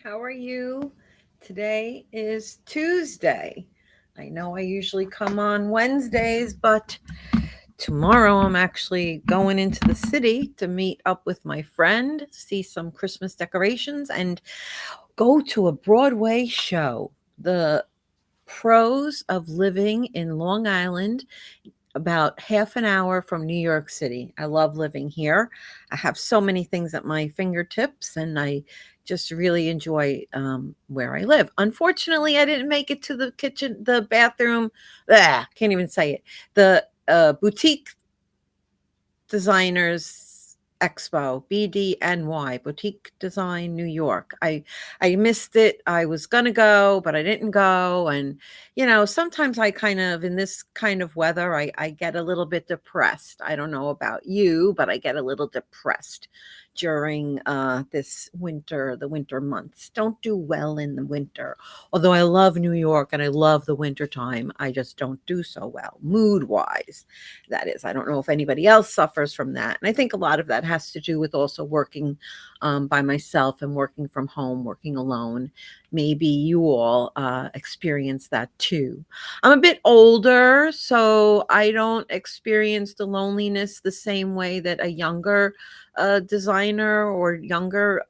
How are you? Today is Tuesday. I know I usually come on Wednesdays, but tomorrow I'm actually going into the city to meet up with my friend, see some Christmas decorations, and go to a Broadway show. The Pros of Living in Long Island, about half an hour from New York City. I love living here. I have so many things at my fingertips, and I just really enjoy where I live. Unfortunately, I didn't make it to the kitchen, the bathroom. Can't even say it. The boutique designers expo, BDNY, Boutique Design New York. I missed it. I was going to go, but I didn't go. And sometimes I kind of, in this kind of weather, I get a little bit depressed. I don't know about you, but I get a little depressed during this winter, the winter months. Don't do well in the winter. Although I love New York and I love the winter time, I just don't do so well mood wise. That is, I don't know if anybody else suffers from that. And I think a lot of that has to do with also working by myself and working from home, working alone. Maybe you all experience that too. I'm a bit older, so I don't experience the loneliness the same way that a younger designer or younger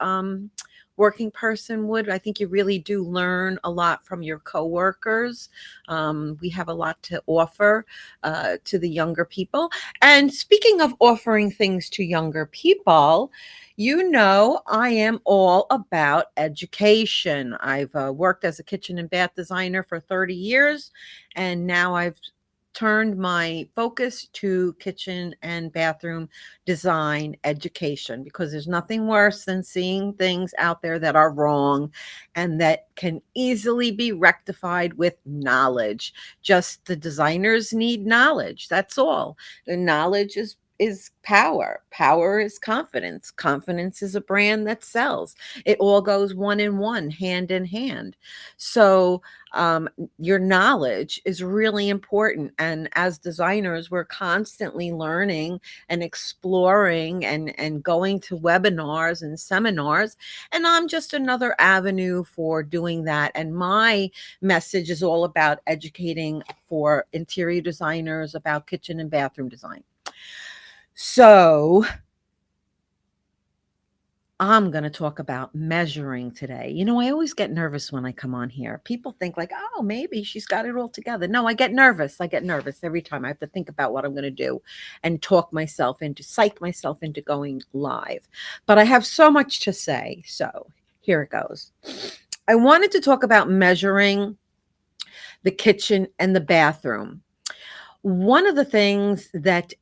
working person would. I think you really do learn a lot from your coworkers. We have a lot to offer to the younger people. And speaking of offering things to younger people, I am all about education. I've worked as a kitchen and bath designer for 30 years, and now I've turned my focus to kitchen and bathroom design education, because there's nothing worse than seeing things out there that are wrong and that can easily be rectified with knowledge. Just the designers need knowledge. That's all. The knowledge is power. Power is confidence. Confidence is a brand that sells. It all goes one in one, hand in hand. So your knowledge is really important. And as designers, we're constantly learning and exploring and going to webinars and seminars. And I'm just another avenue for doing that. And my message is all about educating for interior designers about kitchen and bathroom design. So I'm going to talk about measuring today. I always get nervous when I come on here. People think like, oh, maybe she's got it all together. No, I get nervous. I get nervous every time. I have to think about what I'm going to do and psych myself into going live. But I have so much to say. So here it goes. I wanted to talk about measuring the kitchen and the bathroom. One of the things that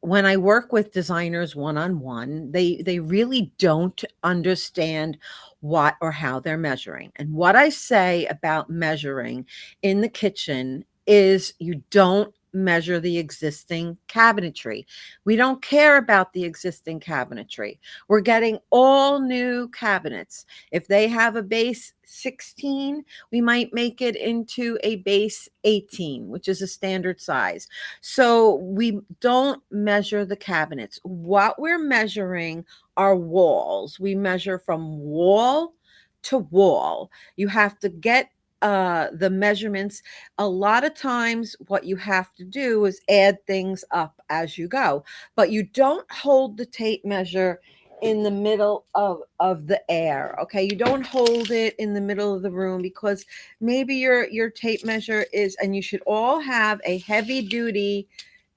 when I work with designers one on one, they really don't understand what or how they're measuring. And what I say about measuring in the kitchen is you don't measure the existing cabinetry. We don't care about the existing cabinetry. We're getting all new cabinets. If they have a base 16, we might make it into a base 18, which is a standard size. So we don't measure the cabinets. What we're measuring are walls. We measure from wall to wall. You have to get the measurements. A lot of times, what you have to do is add things up as you go, but you don't hold the tape measure in the middle of the air. Okay, you don't hold it in the middle of the room, because maybe your tape measure is, and you should all have a heavy duty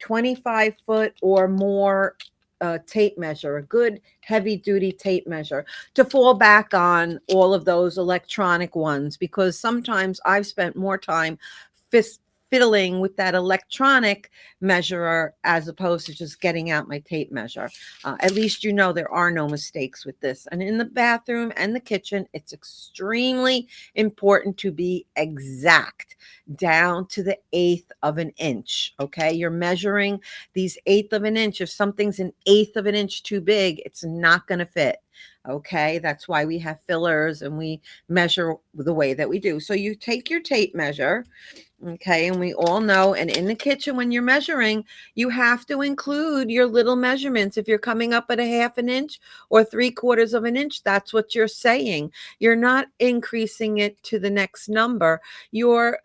25-foot or more tape measure, a good heavy duty tape measure, to fall back on all of those electronic ones, because sometimes I've spent more time fiddling with that electronic measurer as opposed to just getting out my tape measure. At least there are no mistakes with this. And in the bathroom and the kitchen, it's extremely important to be exact, down to the eighth of an inch. Okay, you're measuring these eighth of an inch. If something's an eighth of an inch too big, it's not going to fit. Okay, that's why we have fillers and we measure the way that we do. So you take your tape measure Okay, and we all know, and in the kitchen, when you're measuring, you have to include your little measurements. If you're coming up at a half an inch or 3/4 of an inch, that's what you're saying. You're not increasing it to the next number. You're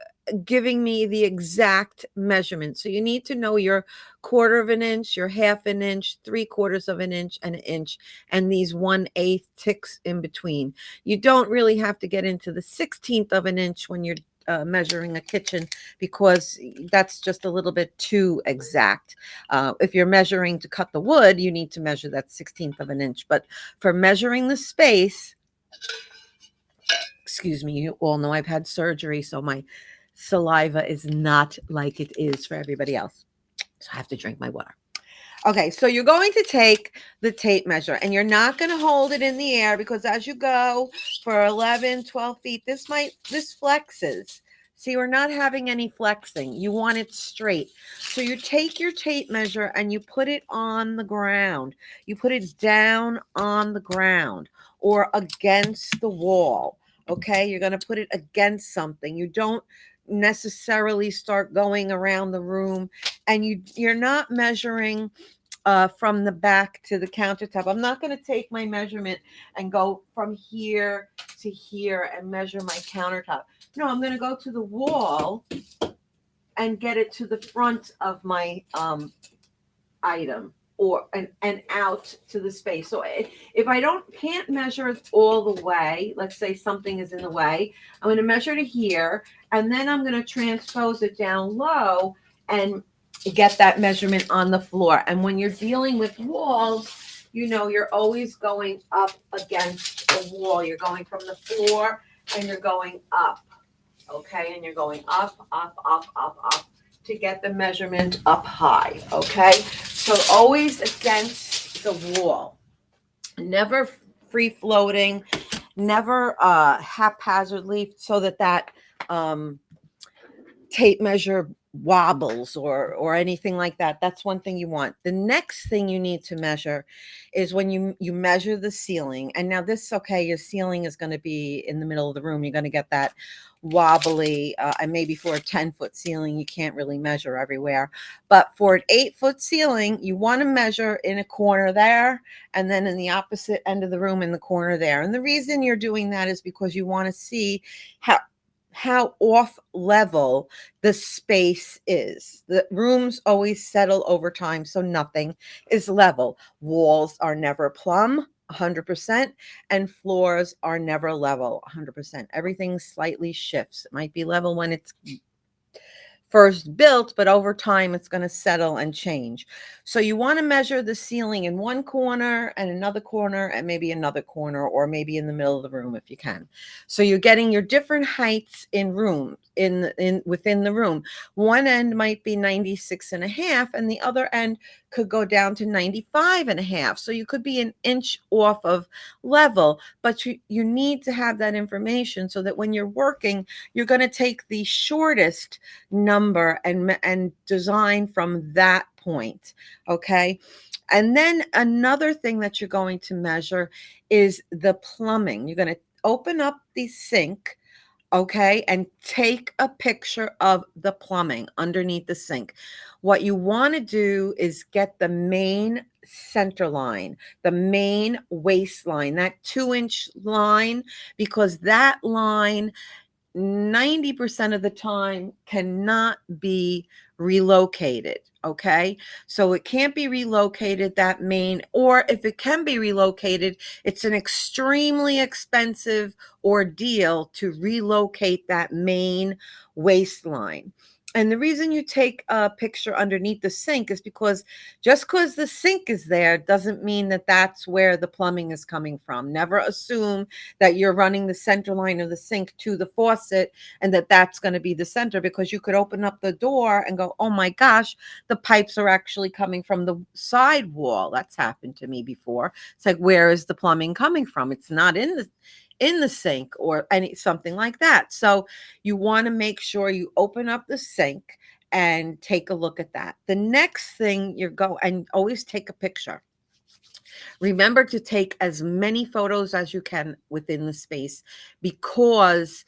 giving me the exact measurement. So you need to know your 1/4 of an inch, your half an inch, 3/4 of an inch, and an inch, and these 1/8 ticks in between. You don't really have to get into the 16th of an inch when you're measuring a kitchen, because that's just a little bit too exact. If you're measuring to cut the wood, you need to measure that 16th of an inch. But for measuring the space, excuse me, you all know I've had surgery, so my saliva is not like it is for everybody else. So I have to drink my water. Okay, so you're going to take the tape measure, and you're not going to hold it in the air, because as you go for 11, 12 feet, this flexes. See, we're not having any flexing. You want it straight. So you take your tape measure and you put it on the ground. You put it down on the ground or against the wall. Okay, you're going to put it against something. You don't necessarily start going around the room, and you're not measuring from the back to the countertop. I'm not going to take my measurement and go from here to here and measure my countertop. No, I'm going to go to the wall and get it to the front of my item, or and out to the space. So if I can't measure it all the way, let's say something is in the way, I'm going to measure to here, and then I'm going to transpose it down low and get that measurement on the floor. And when you're dealing with walls, you know, you're always going up against the wall. You're going from the floor and you're going up. Okay, and you're going up, up, up, up, up to get the measurement up high. Okay, so always against the wall, never free floating, never haphazardly, so that tape measure wobbles or anything like that. That's one thing you want. The next thing you need to measure is when you measure the ceiling. And now this, okay, your ceiling is going to be in the middle of the room. You're going to get that wobbly, and maybe for a 10-foot ceiling, you can't really measure everywhere. But for an 8-foot ceiling, you want to measure in a corner there, and then in the opposite end of the room in the corner there. And the reason you're doing that is because you want to see how off level the space is. The rooms always settle over time, so nothing is level. Walls are never plumb, 100%, and floors are never level, 100%. Everything slightly shifts. It might be level when it's first built, but over time it's going to settle and change. So you want to measure the ceiling in one corner and another corner and maybe another corner, or maybe in the middle of the room if you can. So you're getting your different heights in room in within the room. One end might be 96.5 and the other end could go down to 95.5. So you could be an inch off of level, but you need to have that information so that when you're working, you're going to take the shortest number and design from that point. Okay, and then another thing that you're going to measure is the plumbing. You're going to open up the sink, okay, and take a picture of the plumbing underneath the sink. What you want to do is get the main center line, the main waistline, that 2-inch line, because that line 90% of the time cannot be relocated. Okay. So it can't be relocated, that main, or if it can be relocated, it's an extremely expensive ordeal to relocate that main waistline. And the reason you take a picture underneath the sink is because just because the sink is there doesn't mean that that's where the plumbing is coming from. Never assume that you're running the center line of the sink to the faucet and that's going to be the center, because you could open up the door and go, oh my gosh, the pipes are actually coming from the side wall. That's happened to me before. It's like, where is the plumbing coming from? It's not in the sink or something like that. So you want to make sure you open up the sink and take a look at that. The next thing and always take a picture. Remember to take as many photos as you can within the space, because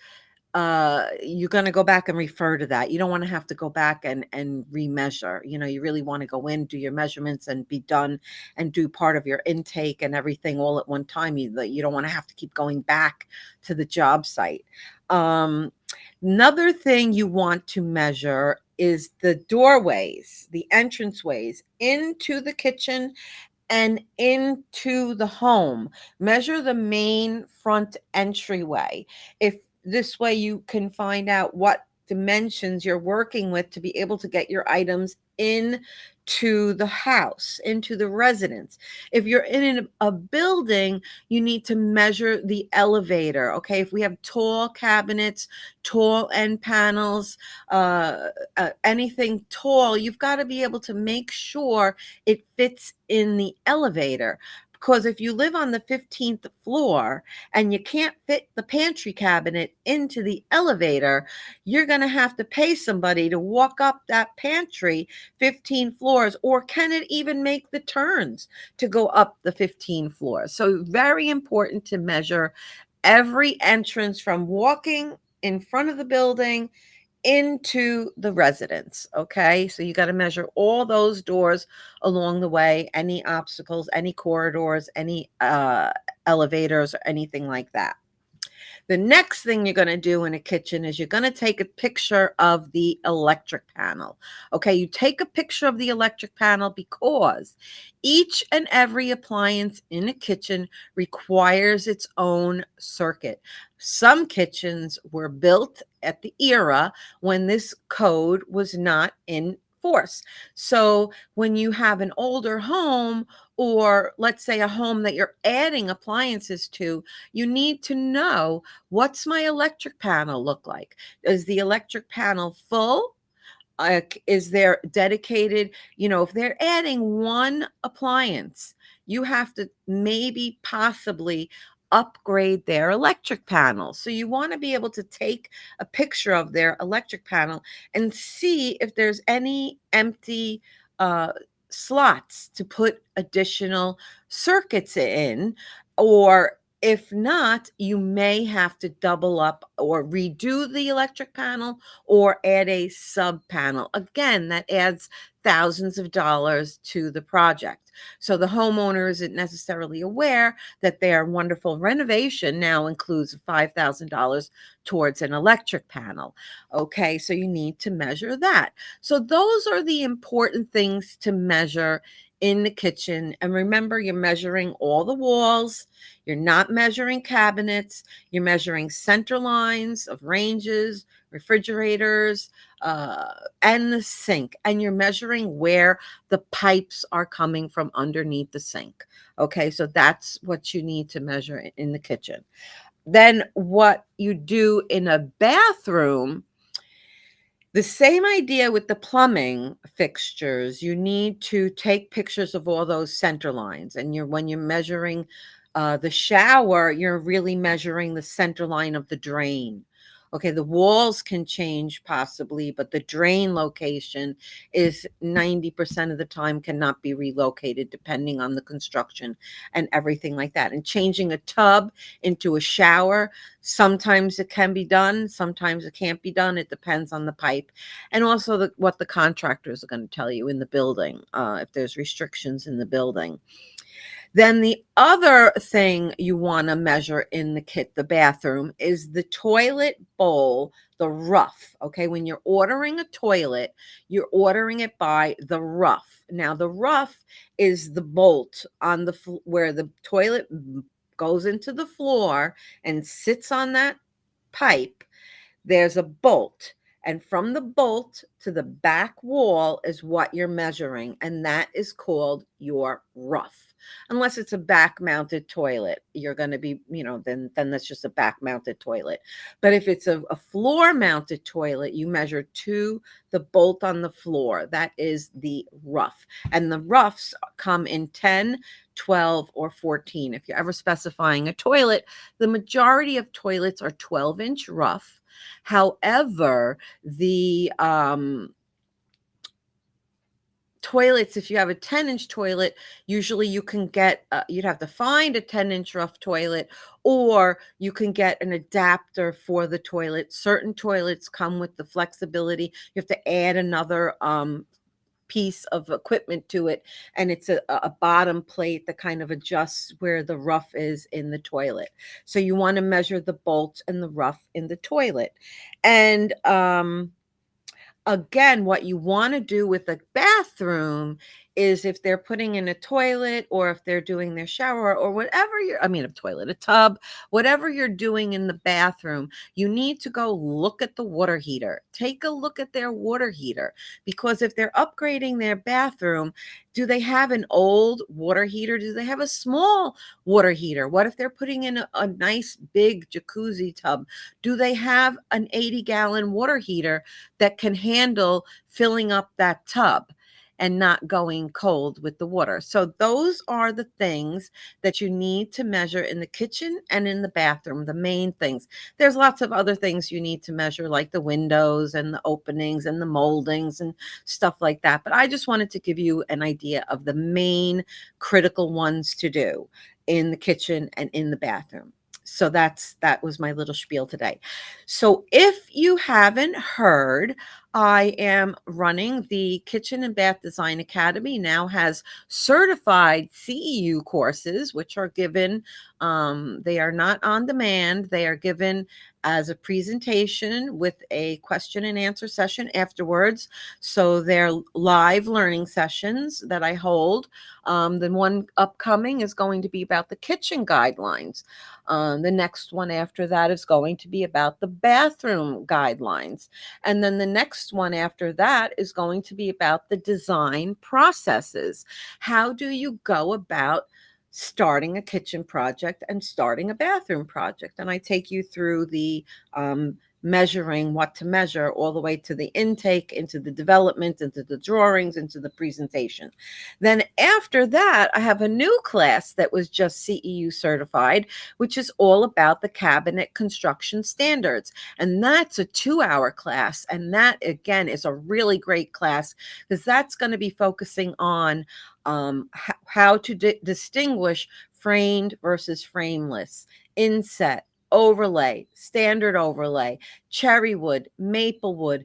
you're going to go back and refer to that. You don't want to have to go back and remeasure. You really want to go in, do your measurements, and be done, and do part of your intake and everything all at one time. You don't want to have to keep going back to the job site. Another thing you want to measure is the doorways, the entranceways into the kitchen and into the home. Measure the main front entryway. If this way you can find out what dimensions you're working with to be able to get your items in to the house, into the residence. If you're in a building, you need to measure the elevator. Okay, if we have tall cabinets, tall end panels, anything tall, you've got to be able to make sure it fits in the elevator. Because if you live on the 15th floor and you can't fit the pantry cabinet into the elevator, you're going to have to pay somebody to walk up that pantry 15 floors, or can it even make the turns to go up the 15 floors? So very important to measure every entrance from walking in front of the building into the residence. Okay, so you got to measure all those doors along the way, any obstacles, any corridors, any elevators, or anything like that. The next thing you're going to do in a kitchen is you're going to take a picture of the electric panel. Okay, you take a picture of the electric panel because each and every appliance in a kitchen requires its own circuit. Some kitchens were built at the era when this code was not in force. So when you have an older home, or let's say a home that you're adding appliances to, you need to know, what's my electric panel look like? Is the electric panel full? Is there dedicated, if they're adding one appliance, you have to maybe possibly upgrade their electric panel. So you want to be able to take a picture of their electric panel and see if there's any empty slots to put additional circuits in, or if not, you may have to double up or redo the electric panel or add a sub panel. Again, that adds thousands of dollars to the project. So the homeowner isn't necessarily aware that their wonderful renovation now includes $5,000 towards an electric panel. Okay, so you need to measure that. So those are the important things to measure in the kitchen. And remember, you're measuring all the walls. You're not measuring cabinets. You're measuring center lines of ranges, refrigerators, and the sink. And you're measuring where the pipes are coming from underneath the sink. Okay, so that's what you need to measure in the kitchen. Then what you do in a bathroom, the same idea with the plumbing fixtures. You need to take pictures of all those center lines. And when you're measuring the shower, you're really measuring the center line of the drain. Okay, the walls can change possibly, but the drain location is 90% of the time cannot be relocated depending on the construction and everything like that. And changing a tub into a shower, sometimes it can be done, sometimes it can't be done. It depends on the pipe, and also what the contractors are going to tell you in the building, if there's restrictions in the building. Then the other thing you want to measure in the bathroom is the toilet bowl, the rough. Okay, when you're ordering a toilet, you're ordering it by the rough. Now, the rough is the bolt on where the toilet goes into the floor and sits on that pipe. There's a bolt. And from the bolt to the back wall is what you're measuring. And that is called your rough. Unless it's a back mounted toilet, you're going to be, then that's just a back mounted toilet. But if it's a floor mounted toilet, you measure to the bolt on the floor. That is the rough. And the roughs come in 10, 12, or 14. If you're ever specifying a toilet, the majority of toilets are 12-inch rough. However, the toilets, if you have a 10-inch toilet, usually you can get, you'd have to find a 10-inch rough toilet, or you can get an adapter for the toilet. Certain toilets come with the flexibility. You have to add another piece of equipment to it, and it's a bottom plate that kind of adjusts where the rough is in the toilet. So you want to measure the bolts and the rough in the toilet. And again, what you want to do with a bathroom is, if they're putting in a toilet, or if they're doing their shower, or whatever I mean, a toilet, a tub, whatever you're doing in the bathroom, you need to go look at the water heater. Take a look at their water heater, because if they're upgrading their bathroom, do they have an old water heater? Do they have a small water heater? What if they're putting in a nice big jacuzzi tub? Do they have an 80-gallon water heater that can handle filling up that tub and not going cold with the water? So those are the things that you need to measure in the kitchen and in the bathroom, the main things. There's lots of other things you need to measure, like the windows and the openings and the moldings and stuff like that. But I just wanted to give you an idea of the main critical ones to do in the kitchen and in the bathroom. So that was my little spiel today. So if you haven't heard, I am running the Kitchen and Bath Design Academy. Now has certified CEU courses, which are given. They are not on demand. They are given as a presentation with a question and answer session afterwards. So they're live learning sessions that I hold. The one upcoming is going to be about the kitchen guidelines. The next one after that is going to be about the bathroom guidelines. And then the next one after that is going to be about the design processes. How do you go about starting a kitchen project and starting a bathroom project? And I take you through the measuring, what to measure, all the way to the intake, into the development, into the drawings, into the presentation. Then after that, I have a new class that was just CEU certified, which is all about the cabinet construction standards. And that's a 2-hour class. And that, again, is a really great class, because that's going to be focusing on how to distinguish framed versus frameless, inset, overlay, standard overlay, cherry wood, maple wood,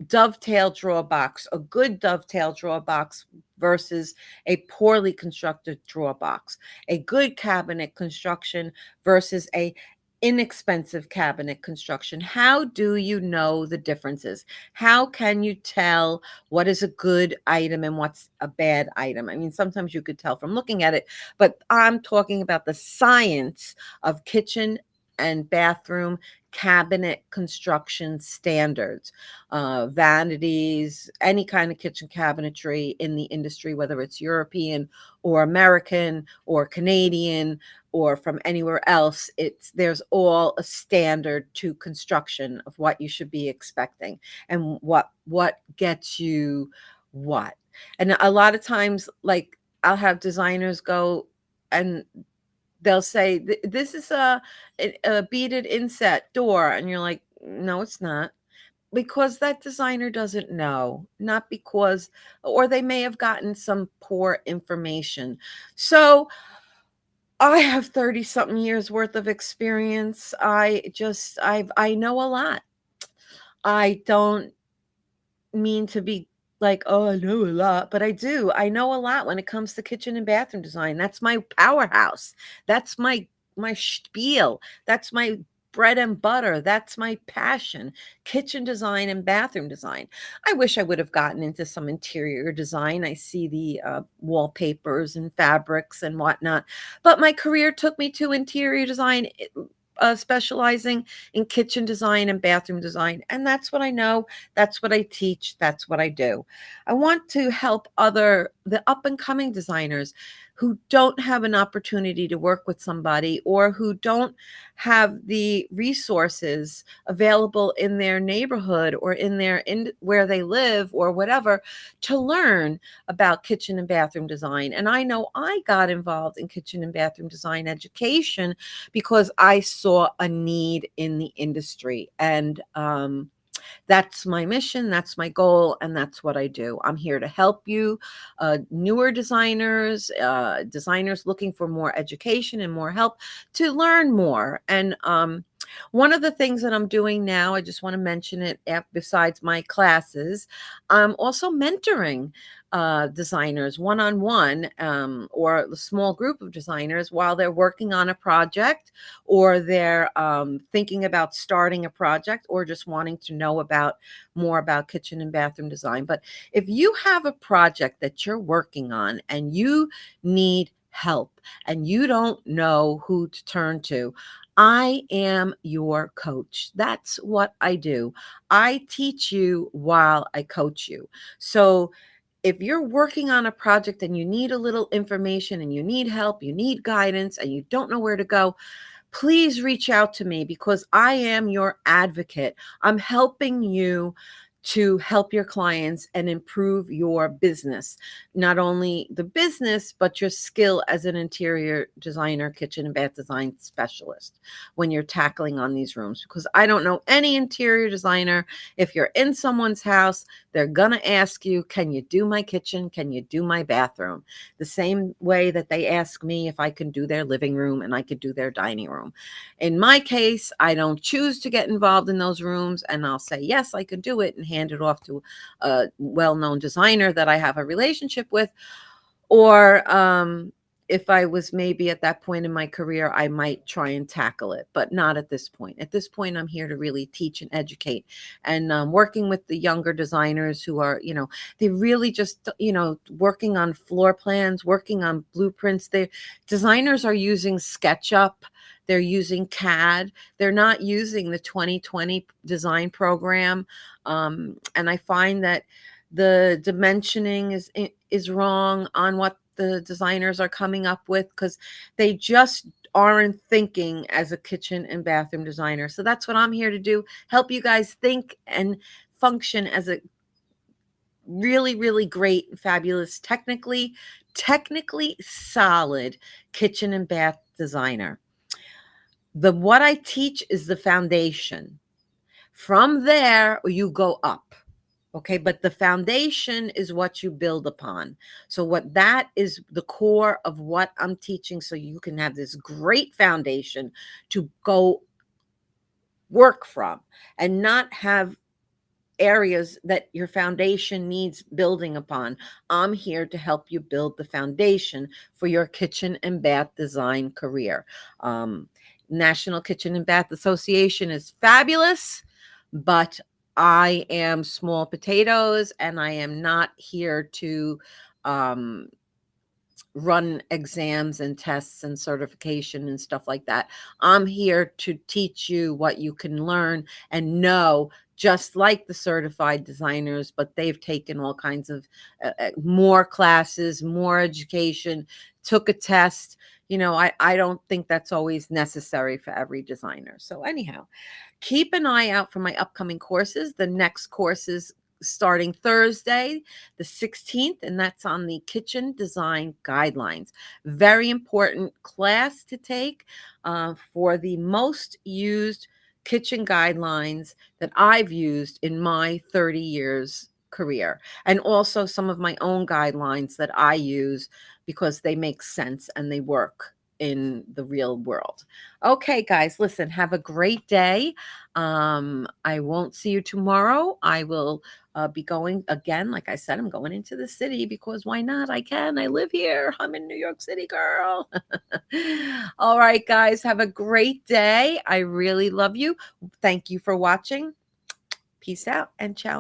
dovetail drawer box, a good dovetail drawer box versus a poorly constructed drawer box, a good cabinet construction versus a inexpensive cabinet construction. How do you know the differences? How can you tell what is a good item and what's a bad item? I mean, sometimes you could tell from looking at it, but I'm talking about the science of kitchen and bathroom cabinet construction standards, vanities, any kind of kitchen cabinetry in the industry, whether it's European or American or Canadian or from anywhere else. There's all a standard to construction of what you should be expecting and what gets you what. And a lot of times, like, I'll have designers go and they'll say, this is a beaded inset door. And you're like, no, it's not. Because that designer doesn't know, not because, or they may have gotten some poor information. So I have 30 something years worth of experience. I know a lot. I don't mean to be like, oh, I know a lot, but I do. I know a lot when it comes to kitchen and bathroom design. That's my powerhouse. That's my spiel. That's my bread and butter. That's my passion. Kitchen design and bathroom design. I wish I would have gotten into some interior design. I see the wallpapers and fabrics and whatnot, but my career took me to interior design, specializing in kitchen design and bathroom design. And that's what I know. That's what I teach. That's what I do. I want to help the up and coming designers who don't have an opportunity to work with somebody, or who don't have the resources available in their neighborhood or where they live or whatever, to learn about kitchen and bathroom design. And I know I got involved in kitchen and bathroom design education because I saw a need in the industry. And That's my mission, that's my goal, and that's what I do. I'm here to help you, newer designers, designers looking for more education and more help to learn more. And one of the things that I'm doing now, I just want to mention it, besides my classes, I'm also mentoring designers one on one, or a small group of designers while they're working on a project, or they're thinking about starting a project, or just wanting to know about more about kitchen and bathroom design. But if you have a project that you're working on and you need help and you don't know who to turn to, I am your coach. That's what I do. I teach you while I coach you. So if you're working on a project and you need a little information and you need help, you need guidance, and you don't know where to go, please reach out to me, because I am your advocate. I'm helping you to help your clients and improve your business. Not only the business, but your skill as an interior designer, kitchen and bath design specialist when you're tackling on these rooms. Because I don't know any interior designer. If you're in someone's house, they're going to ask you, can you do my kitchen? Can you do my bathroom? The same way that they ask me if I can do their living room and I could do their dining room. In my case, I don't choose to get involved in those rooms, and I'll say, yes, I can do it, and hand it off to a well-known designer that I have a relationship with. Or if I was maybe at that point in my career, I might try and tackle it, but not at this point. At this point, I'm here to really teach and educate, and working with the younger designers who are, they really just, working on floor plans, working on blueprints. The designers are using SketchUp. They're using CAD. They're not using the 2020 design program. And I find that the dimensioning is wrong on what the designers are coming up with, because they just aren't thinking as a kitchen and bathroom designer. So that's what I'm here to do, help you guys think and function as a really, really great, fabulous, technically solid kitchen and bath designer. What I teach is the foundation. From there, you go up. Okay, but the foundation is what you build upon. So what that is the core of what I'm teaching, so you can have this great foundation to go work from, and not have areas that your foundation needs building upon. I'm here to help you build the foundation for your kitchen and bath design career. National Kitchen and Bath Association is fabulous, but I am small potatoes, and I am not here to um, run exams and tests and certification and stuff like that. I'm here to teach you what you can learn and know, just like the certified designers, but they've taken all kinds of more classes, more education, took a test. I don't think that's always necessary for every designer. So anyhow, keep an eye out for my upcoming courses. The next course is starting Thursday, the 16th, and that's on the kitchen design guidelines. Very important class to take for the most used kitchen guidelines that I've used in my 30 years career, and also some of my own guidelines that I use because they make sense and they work in the real world. Okay, guys, listen, have a great day. I won't see you tomorrow. I will be going again. Like I said, I'm going into the city because why not? I can. I live here. I'm in New York City, girl. All right, guys, have a great day. I really love you. Thank you for watching. Peace out and ciao.